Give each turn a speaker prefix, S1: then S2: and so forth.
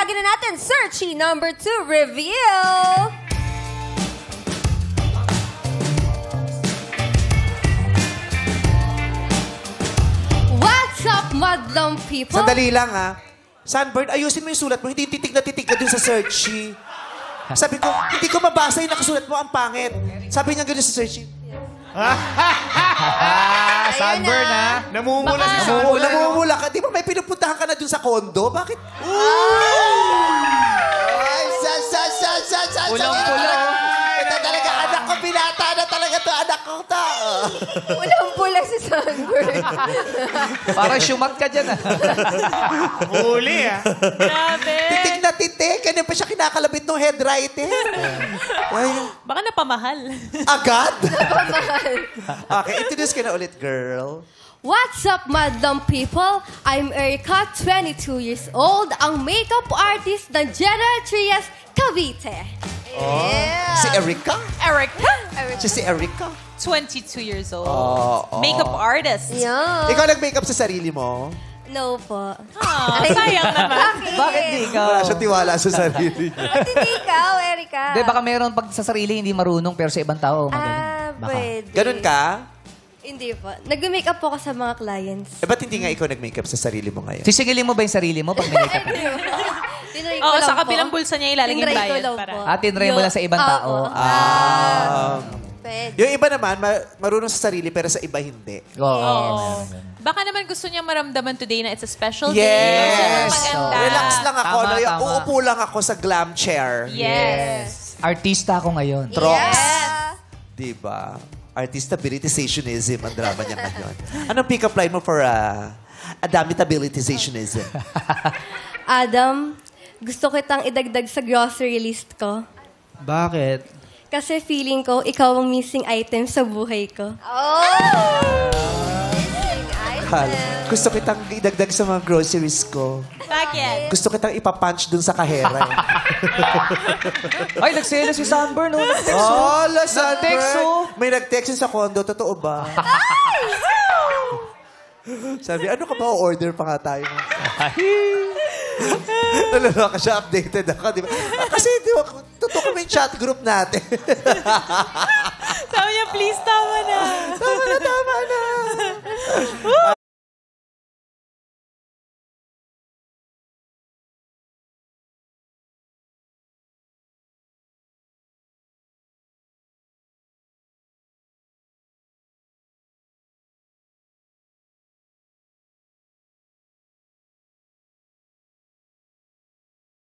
S1: Tawagin na natin, Searchy number 2, reveal! What's up, madlang people?
S2: Sandali lang, ha? Sunbird, ayusin mo yung sulat mo. Hindi titig na dun sa Searchy. Sabi ko, hindi ko mabasa yung nakasulat mo, ang pangit. Sabi niya gano'n sa Searchy.
S3: Sunburn, ha?
S4: Namumula si Sunburn.
S2: Namumula ka. Di ba may pinupuntahan ka na dun sa kondo? Bakit? Ay,
S3: Pulang-pula.
S2: Ito talaga, anak ko, binata na talaga to, anak ko to.
S1: Pulang-pula si Sunbird.
S3: Parang syumat ka dyan, ha?
S4: Huli, ha?
S5: Grabe.
S2: Titig na titig. Kanya pa siya kinakalabit ng head writer. Ay,
S5: Baka napamahal.
S2: agad? Okay, introduce ka na ulit, girl.
S1: What's up, madlang people? I'm Erica, 22 years old, ang makeup artist ng General Trias, Cavite.
S2: Si Erica?
S5: Erica,
S2: Siya si Erica.
S5: 22 years old.
S2: Oo.
S5: Makeup artist.
S1: Yeah.
S2: Ikaw nag-makeup sa sarili mo?
S1: No po.
S5: Ah, sayang naman.
S3: Bakit di ikaw?
S2: Wala siya tiwala sa sarili niya.
S1: Ba't hindi ikaw, Erica?
S3: Hindi, baka meron pag sa sarili hindi marunong pero sa ibang tao magaling. Baka.
S1: Pwede.
S2: Ganun ka?
S1: Hindi po. Nag-makeup po ako sa mga clients.
S2: Eh, ba't hindi nga ikaw nag-makeup sa sarili mo ngayon?
S3: Sisigilin mo ba yung sarili mo pag may makeup ka?
S1: Tinry ko
S5: Oo,
S1: lang
S5: sa
S1: po.
S5: kabilang bulsa niya ilalagay yung
S1: Tinry ko
S5: bayad.
S1: lang
S5: Para.
S1: po.
S3: Tinry mo lang sa ibang tao.
S1: Pwede.
S2: Yung iba naman, marunong sa sarili pero sa iba hindi.
S5: Oo. Baka naman gusto niya maramdaman today na it's a special day.
S2: Yes!
S5: Maganda.
S2: Relax lang ako.
S3: Tama,
S2: no?
S3: tama.
S2: Uupo lang ako sa glam chair.
S5: Yes.
S3: Artista ako ngayon.
S2: Trox.
S1: Yeah.
S2: Diba? Artistabilizationism ang drama niya ngayon. Anong pick-up line mo for adamitabilizationism?
S1: Adam, gusto kitang idagdag sa grocery list ko.
S6: Bakit?
S1: Kasi feeling ko, ikaw ang missing item sa buhay ko.
S2: Gusto kitang idagdag sa mga groceries ko.
S5: Bakit?
S2: Gusto kitang ipapunch dun sa kahera.
S3: Ay, nagselo si Sunburn, no?
S2: Oh, Sunburn.
S3: Nag-text, oh.
S2: May nag-text yun sa condo. Totoo ba? Sabi, ano ka ba? Order pa nga tayo. Nalala ka siya, updated ako, di ba? Kasi, di ba, totoo kami yung chat group natin.
S5: Sabi niya, please, tama na.
S2: Tama na.